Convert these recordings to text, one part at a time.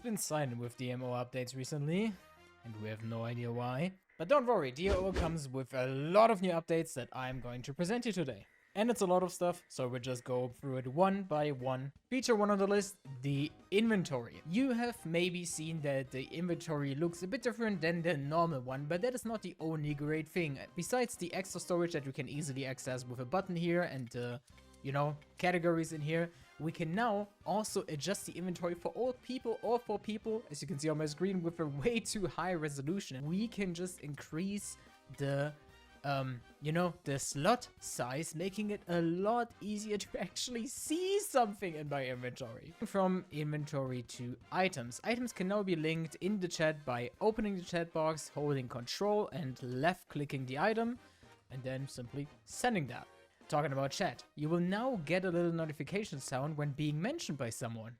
been silent with DMO updates recently, and we have no idea why. But don't worry, DMO comes with a lot of new updates that I'm going to present you today. And it's a lot of stuff, so we'll just go through it one by one. Feature 1 on the list, the inventory. You have maybe seen that the inventory looks a bit different than the normal one, but that is not the only great thing. Besides the extra storage that you can easily access with a button here and categories in here, we can now also adjust the inventory for old people or for people, as you can see on my screen, with a way too high resolution. We can just increase the the slot size, making it a lot easier to actually see something in my inventory. From inventory to items. Items can now be linked in the chat by opening the chat box, holding Control and left clicking the item, and then simply sending that. Talking about chat, you will now get a little notification sound when being mentioned by someone.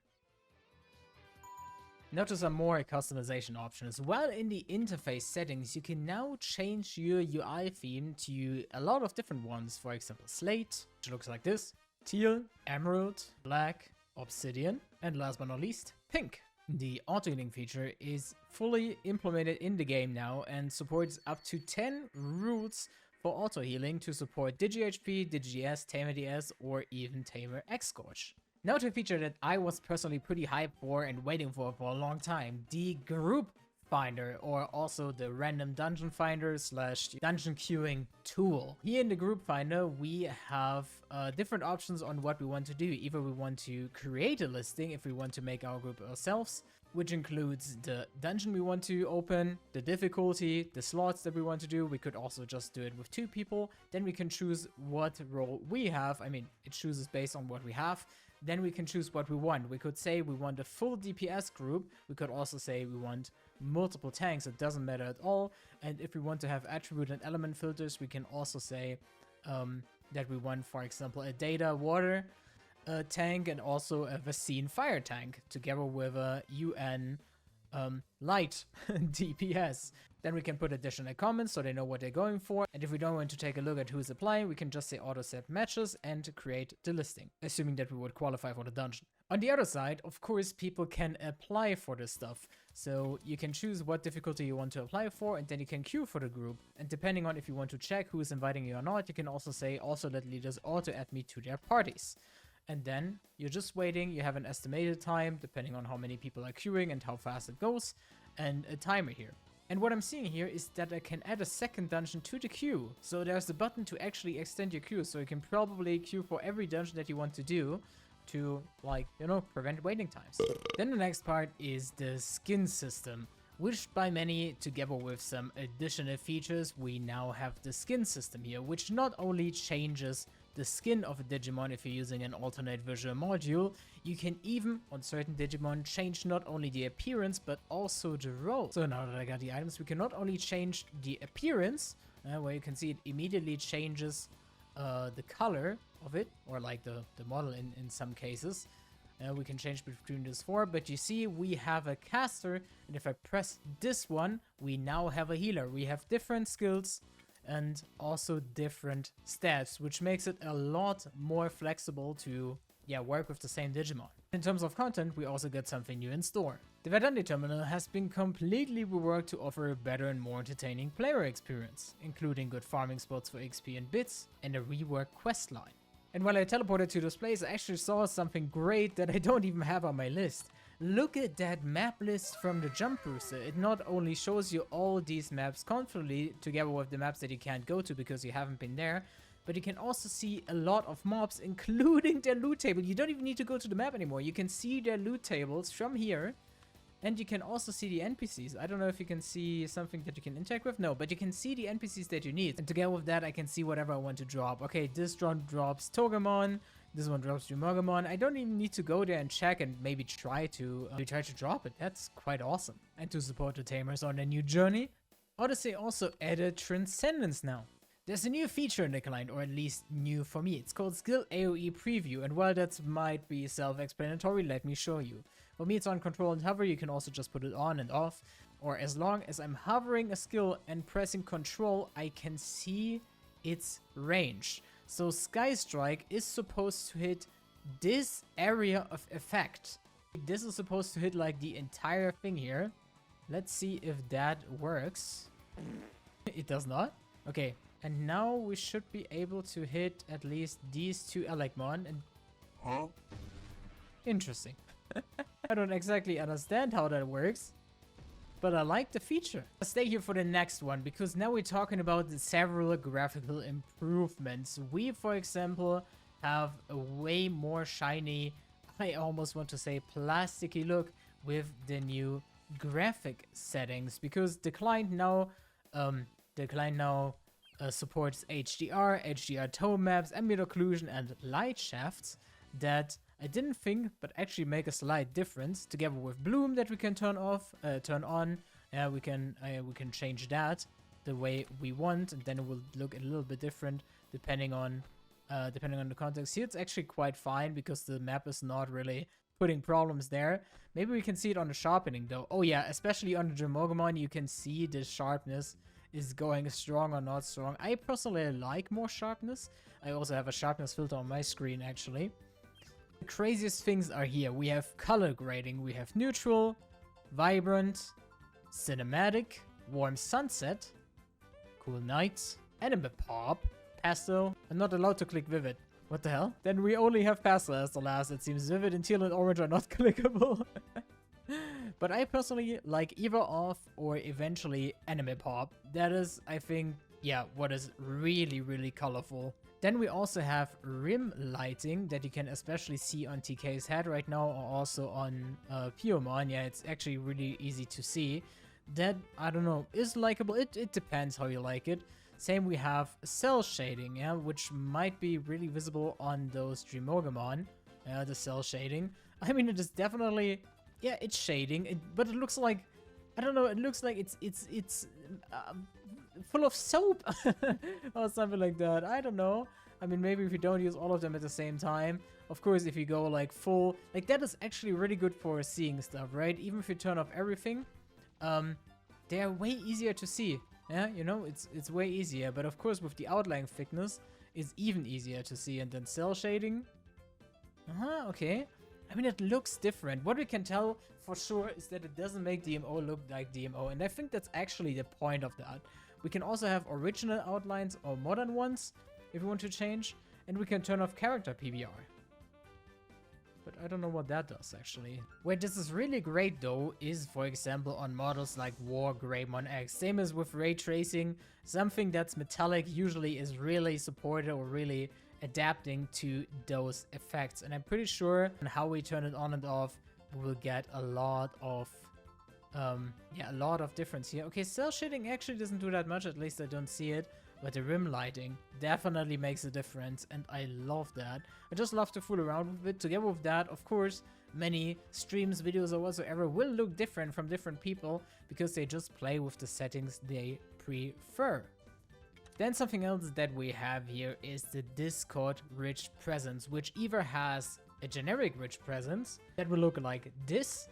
Notice some more customization options. While in the interface settings, you can now change your UI theme to a lot of different ones. For example, slate, which looks like this, teal, emerald, black, obsidian, and last but not least, pink. The auto-healing feature is fully implemented in the game now and supports up to 10 routes for auto-healing to support DigiHP, DigiS, Tamer DS, or even Tamer X-Scorch. Now to a feature that I was personally pretty hyped for and waiting for a long time, the group finder, or also the random dungeon finder slash dungeon queuing tool. Here in the group finder, we have different options on what we want to do. Either we want to create a listing if we want to make our group ourselves, which includes the dungeon we want to open, the difficulty, the slots that we want to do. We could also just do it with 2 people. Then we can choose what role we have. I mean, it chooses based on what we have. Then we can choose what we want. We could say we want a full DPS group. We could also say we want multiple tanks. It doesn't matter at all. And if we want to have attribute and element filters, we can also say that we want, for example, a data water tank and also a Vaccine fire tank together with a UN light DPS. Then we can put additional comments so they know what they're going for. And if we don't want to take a look at who's applying, we can just say auto set matches and create the listing, assuming that we would qualify for the dungeon. On the other side, of course, people can apply for this stuff. So you can choose what difficulty you want to apply for, and then you can queue for the group. And depending on if you want to check who is inviting you or not, you can also say also let leaders auto add me to their parties. And then you're just waiting. You have an estimated time depending on how many people are queuing and how fast it goes, and a timer here. And what I'm seeing here is that I can add a second dungeon to the queue. So there's a button to actually extend your queue, so you can probably queue for every dungeon that you want to do to, prevent waiting times. Then the next part is the skin system. Wished by many, together with some additional features, we now have the skin system here, which not only changes the skin of a Digimon if you're using an alternate visual module, you can even, on certain Digimon, change not only the appearance, but also the role. So now that I got the items, we can not only change the appearance, where you can see it immediately changes the color of it, or like the model in some cases. We can change between these 4, but you see we have a caster, and if I press this one, we now have a healer. We have different skills and also different stats, which makes it a lot more flexible to work with the same Digimon. In terms of content, we also get something new in store. The Verdandi terminal has been completely reworked to offer a better and more entertaining player experience, including good farming spots for XP and bits, and a reworked quest line. And while I teleported to this place, I actually saw something great that I don't even have on my list. Look at that map list from the Jump Booster. It not only shows you all these maps confidently together with the maps that you can't go to because you haven't been there, but you can also see a lot of mobs, including their loot table. You don't even need to go to the map anymore. You can see their loot tables from here. And you can also see the NPCs. I don't know if you can see something that you can interact with. No, but you can see the NPCs that you need. And together with that, I can see whatever I want to drop. Okay, this drone drops Togemon. This one drops Jumogamon. I don't even need to go there and check and maybe try to drop it. That's quite awesome. And to support the Tamers on their new journey, Odyssey also added Transcendence now. There's a new feature in the client, or at least new for me. It's called Skill AoE Preview, and while that might be self-explanatory, let me show you. For me, it's on control and hover. You can also just put it on and off, or as long as I'm hovering a skill and pressing control, I can see its range. So Sky Strike is supposed to hit this area of effect This is supposed to hit like the entire thing here. Let's see if that works. It does not. Okay, and now we should be able to hit at least these two Alphamon. And interesting. I don't exactly understand how that works, but I like the feature. I'll stay here for the next one, because now we're talking about the several graphical improvements. We, for example, have a way more shiny, I almost want to say plasticky look with the new graphic settings, because the client now supports HDR, HDR tone maps, ambient occlusion, and light shafts that I didn't think, but actually make a slight difference. Together with bloom that we can turn on. We can change that the way we want, and then it will look a little bit different depending on the context. Here it's actually quite fine because the map is not really putting problems there. Maybe we can see it on the sharpening though. Oh yeah, especially on the Digimon, you can see the sharpness is going strong or not strong. I personally like more sharpness. I also have a sharpness filter on my screen actually. The craziest things are here. We have color grading. We have neutral, vibrant, cinematic, warm sunset, cool nights, anime pop, pastel. I'm not allowed to click vivid. What the hell? Then we only have pastel as the last. It seems vivid and teal and orange are not clickable. But I personally like either off or eventually anime pop. That is, I think, yeah, what is really, really colorful. Then we also have rim lighting that you can especially see on TK's head right now, or also on Piomon. Yeah, it's actually really easy to see. That, I don't know, is likable. It depends how you like it. Same, we have cell shading, yeah, which might be really visible on those Dreamorgamon. The cell shading. I mean, it is definitely, yeah, it's shading, but it looks like, I don't know, it looks like it's full of soap or something like that. I don't know. I mean, maybe if you don't use all of them at the same time. Of course, if you go like full, like that is actually really good for seeing stuff, right? Even if you turn off everything, they are way easier to see. Yeah, you know, it's way easier. But of course, with the outline thickness, it's even easier to see. And then cell shading. Okay. I mean, it looks different. What we can tell for sure is that it doesn't make DMO look like DMO. And I think that's actually the point of that. We can also have original outlines or modern ones if we want to change. And we can turn off character PBR. But I don't know what that does actually. Where this is really great though is, for example, on models like War Greymon X. Same as with ray tracing. Something that's metallic usually is really supported or really adapting to those effects. And I'm pretty sure on how we turn it on and off, we will get a lot of a lot of difference here. Okay, cell shading actually doesn't do that much, at least I don't see it. But the rim lighting definitely makes a difference, and I love that. I just love to fool around with it. Together with that, of course, many streams, videos, or whatsoever will look different from different people because they just play with the settings they prefer. Then something else that we have here is the Discord rich presence, which either has a generic rich presence that will look like this,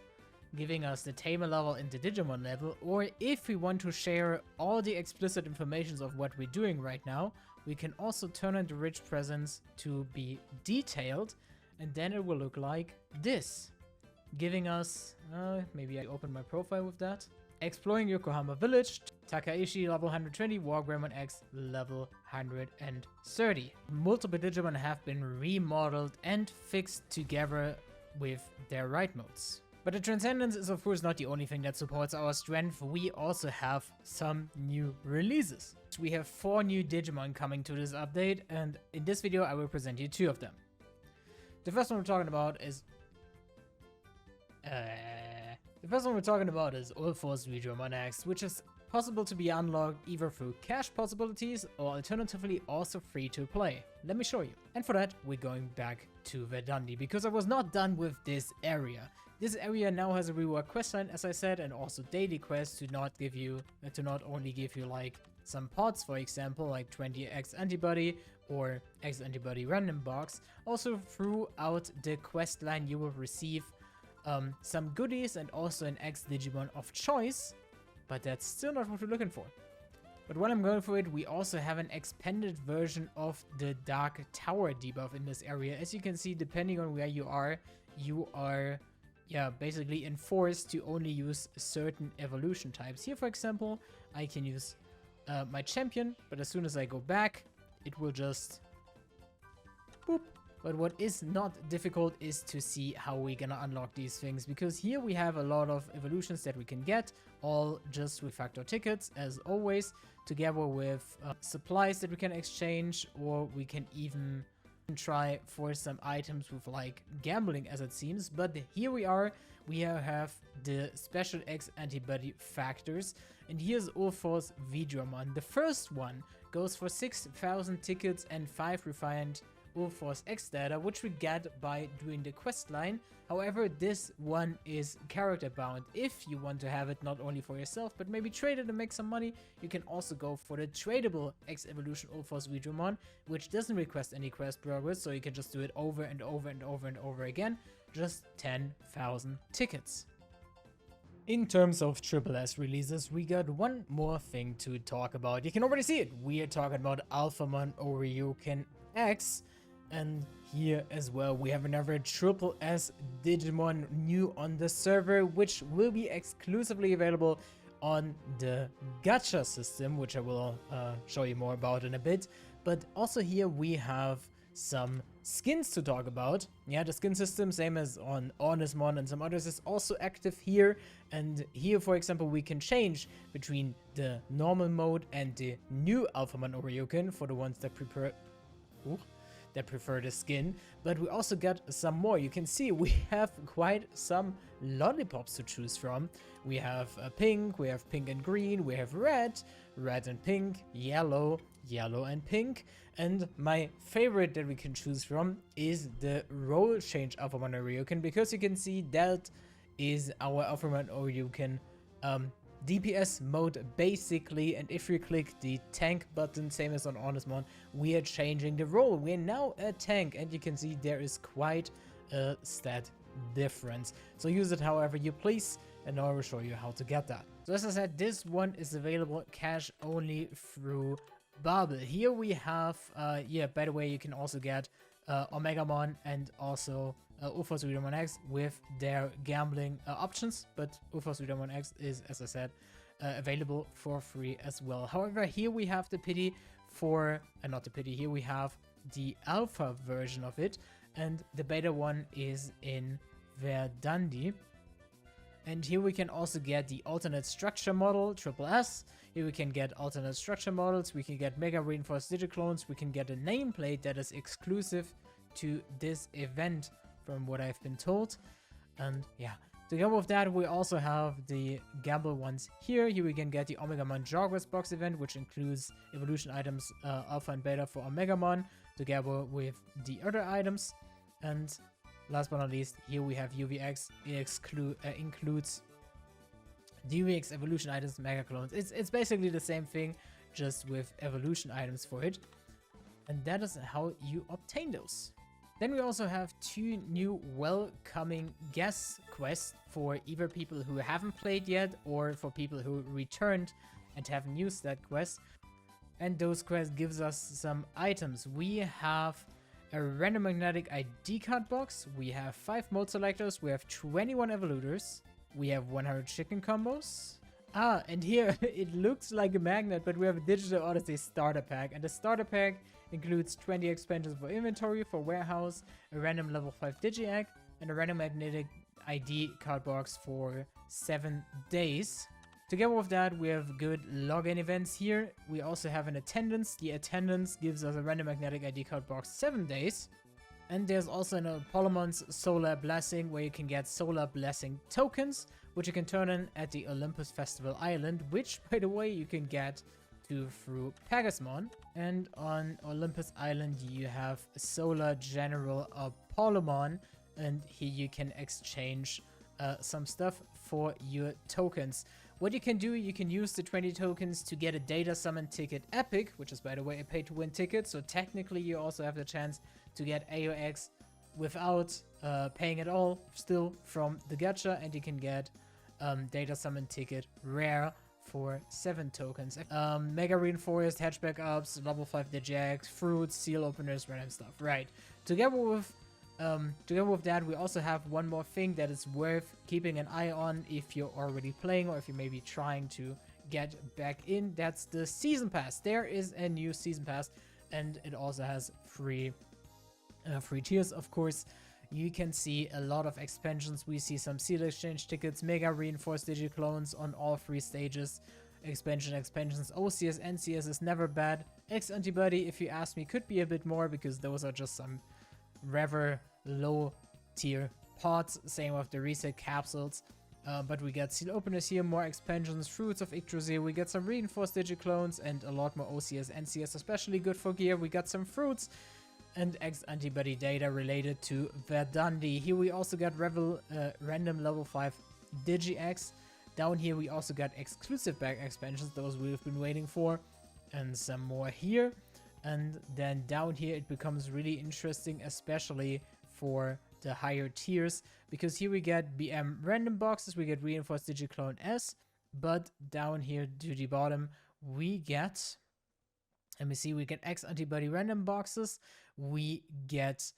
giving us the tamer level and the Digimon level, or if we want to share all the explicit informations of what we're doing right now, we can also turn on the rich presence to be detailed, and then it will look like this, giving us, maybe I open my profile with that, Exploring Yokohama Village, Takaishi level 120, War Greymon X level 130. Multiple Digimon have been remodeled and fixed together with their right modes. But the Transcendence is of course not the only thing that supports our strength. We also have some new releases. We have 4 new Digimon coming to this update, and in this video I will present you 2 of them. The first one we're talking about is Ulforce Digimon X, which is possible to be unlocked either through cash possibilities or alternatively also free to play. Let me show you. And for that, we're going back to Verdandi, because I was not done with this area. This area now has a rework questline, as I said, and also daily quests to not only give you like some pods, for example, like 20 X antibody or X antibody random box. Also throughout the questline, you will receive some goodies and also an X Digimon of choice, but that's still not what we're looking for. But while I'm going for it, we also have an expanded version of the Dark Tower debuff in this area. As you can see, depending on where you are yeah, basically enforced to only use certain evolution types. Here, for example, I can use my champion, but as soon as I go back, it will just boop. But what is not difficult is to see how we're gonna unlock these things, because here we have a lot of evolutions that we can get, all just with factor tickets, as always, together with supplies that we can exchange, or we can even try for some items with like gambling, as it seems. But here we have the special X antibody factors, and here's Ulfor's Vidramon. The first one goes for 6,000 tickets and 5 refined Ulfor's X data, which we get by doing the quest line. However, this one is character bound. If you want to have it not only for yourself, but maybe trade it and make some money, you can also go for the tradable X Evolution Ulfor's Vidramon, which doesn't request any quest progress, so you can just do it over and over and over and over again. Just 10,000 tickets. In terms of SSS releases, we got one more thing to talk about. You can already see it. We are talking about Alphamon Ouryuken X. And here as well, we have another SSS Digimon new on the server, which will be exclusively available on the gacha system, which I will show you more about in a bit. But also here we have some skins to talk about. Yeah, the skin system, same as on Onismon and some others, is also active here. And here, for example, we can change between the normal mode and the new Alphamon Ouryuken for the ones that prefer the skin. But we also got some more. You can see we have quite some lollipops to choose from. We have pink, we have pink and green, we have red, red and pink, yellow, yellow and pink. And my favorite that we can choose from is the role change Alphamon Ouryuken, because you can see that is our Alphamon Ouryuken DPS mode basically. And if you click the tank button, same as on Onismon, we are changing the role. We are now a tank, and you can see there is quite a stat difference. So use it however you please, and now I will show you how to get that. So as I said, this one is available cash only through Bubble. Here we have yeah, by the way, you can also get Omegamon and also Ulfor's Vidramon X with their gambling options, but Ulfor's Vidramon X is, as I said, available for free as well. However, here we have the pity for, not the pity, here we have the alpha version of it, and the beta one is in Verdandi. And here we can also get the alternate structure model, SSS. Here we can get alternate structure models, we can get mega reinforced digiclones, we can get a nameplate that is exclusive to this event, from what I've been told. And yeah, together with that, we also have the gamble ones here. Here we can get the Omegamon Jogwest box event, which includes evolution items alpha and beta for Omegamon, together with the other items. And last but not least, here we have UVX. It includes the UVX evolution items, mega clones. It's basically the same thing, just with evolution items for it. And that is how you obtain those. Then we also have 2 new welcoming guest quests for either people who haven't played yet, or for people who returned and haven't used that quest. And those quests gives us some items. We have a random magnetic ID card box, we have 5 mode selectors, we have 21 evolutors, we have 100 chicken combos. And here it looks like a magnet, but we have a Digital Odyssey starter pack, and the starter pack includes 20 expansions for inventory, for warehouse, a random level 5 Digi-Egg, and a random magnetic ID card box for 7 days. Together with that, we have good login events here. We also have an attendance. The attendance gives us a random magnetic ID card box 7 days. And there's also an Apollomon's Solar Blessing, where you can get Solar Blessing tokens, which you can turn in at the Olympus Festival Island, which, by the way, you can get through Pegasmon. And on Olympus Island, you have Solar General Apollomon, and here you can exchange some stuff for your tokens. What you can do, you can use the 20 tokens to get a data summon ticket epic, which is, by the way, a pay to win ticket. So technically you also have the chance to get AOX without paying at all, still from the gacha, and you can get data summon ticket rare for 7 tokens. Mega reinforced, hatchback ups, level 5 Digi-Eggs, fruits, seal openers, random stuff. Right. Together with Together with that, we also have one more thing that is worth keeping an eye on if you're already playing or if you're maybe trying to get back in. That's the Season Pass. There is a new Season Pass, and it also has free tiers, of course. You can see a lot of expansions. We see some Seal Exchange tickets, Mega Reinforced Digiclones on all 3 stages. Expansions, OCS, NCS is never bad. X Antibody, if you ask me, could be a bit more because those are just some rather low tier pods. Same with the reset capsules. But we get seal openers here, more expansions, Fruits of Yggdrasil, we get some reinforced digiclones and a lot more OCS, NCS, especially good for gear. We got some fruits and X antibody data related to Verdandi. Here we also got random level 5 Digi-X. Down here we also got exclusive bag expansions, those we've been waiting for, and some more here. And then down here it becomes really interesting, especially for the higher tiers, because here we get BM random boxes, we get reinforced digiclone S, but down here to the bottom we get, let me see, we get X antibody random boxes, we get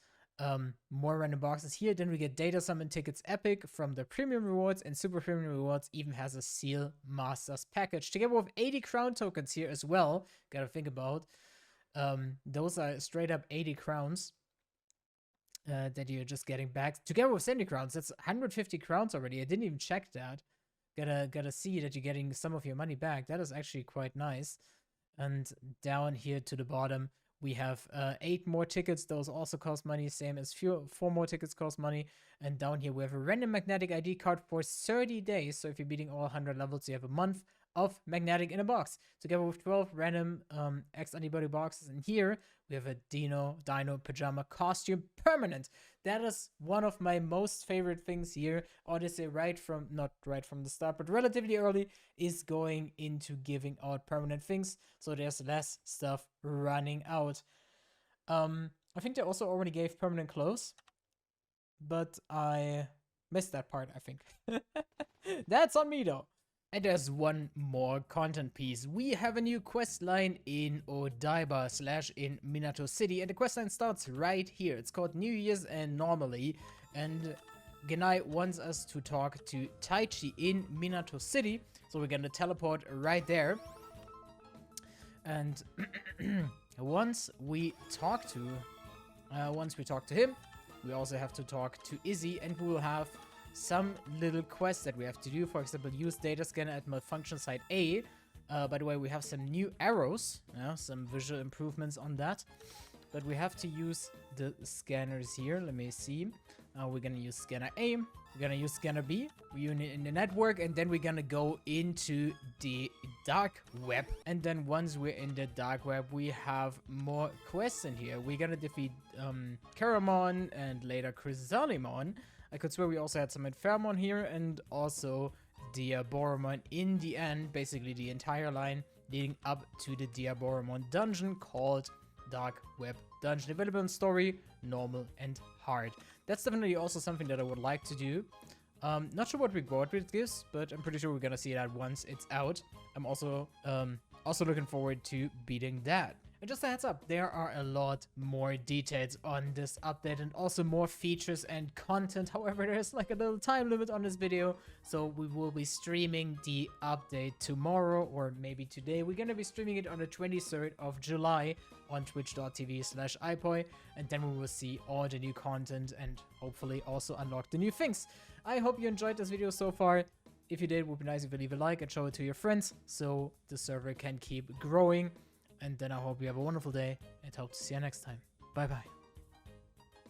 more random boxes here, then we get data summon tickets epic from the premium rewards, and super premium rewards even has a seal masters package together with 80 crown tokens here as well. Gotta think about those are straight up 80 crowns that you're just getting back together with 70 crowns. That's 150 crowns already. I didn't even check that. Gotta see that you're getting some of your money back. That is actually quite nice. And down here to the bottom we have 8 more tickets. Those also cost money, same as 4 more tickets cost money. And down here we have a random magnetic ID card for 30 days. So if you're beating all 100 levels, you have a month of magnetic in a box together with 12 random X antibody boxes. And here we have a Dino pajama costume permanent. That is one of my most favorite things here. Odyssey not right from the start, but relatively early is going into giving out permanent things, so there's less stuff running out. I think they also already gave permanent clothes, but I missed that part, I think. That's on me though. And there's one more content piece. We have a new quest line in Odaiba / in Minato City, and the quest line starts right here. It's called New Year's and Normally, and Genai wants us to talk to Taichi in Minato City, so we're gonna teleport right there. And once we talk to him, we also have to talk to Izzy, and we will have some little quests that we have to do. For example, use data scanner at malfunction site A. By the way, we have some new arrows, some visual improvements on that. But we have to use the scanners here. Let me see. We're gonna use scanner A. We're gonna use scanner B. We unit in the network, and then we're gonna go into the dark web. And then once we're in the dark web, we have more quests in here. We're gonna defeat Karamon and later Chrysalimon. I could swear we also had some Infermon here, and also Diaboromon in the end, basically the entire line leading up to the Diaboromon dungeon called Dark Web Dungeon. Available in story, normal, and hard. That's definitely also something that I would like to do. Not sure what reward it gives, but I'm pretty sure we're gonna see that once it's out. I'm also looking forward to beating that. And just a heads up, there are a lot more details on this update and also more features and content. However, there's like a little time limit on this video, so we will be streaming the update tomorrow or maybe today. We're gonna be streaming it on the 23rd of July on twitch.tv/ipoi, and then we will see all the new content and hopefully also unlock the new things. I hope you enjoyed this video so far. If you did, it would be nice if you leave a like and show it to your friends so the server can keep growing. And then I hope you have a wonderful day and hope to see you next time. Bye bye.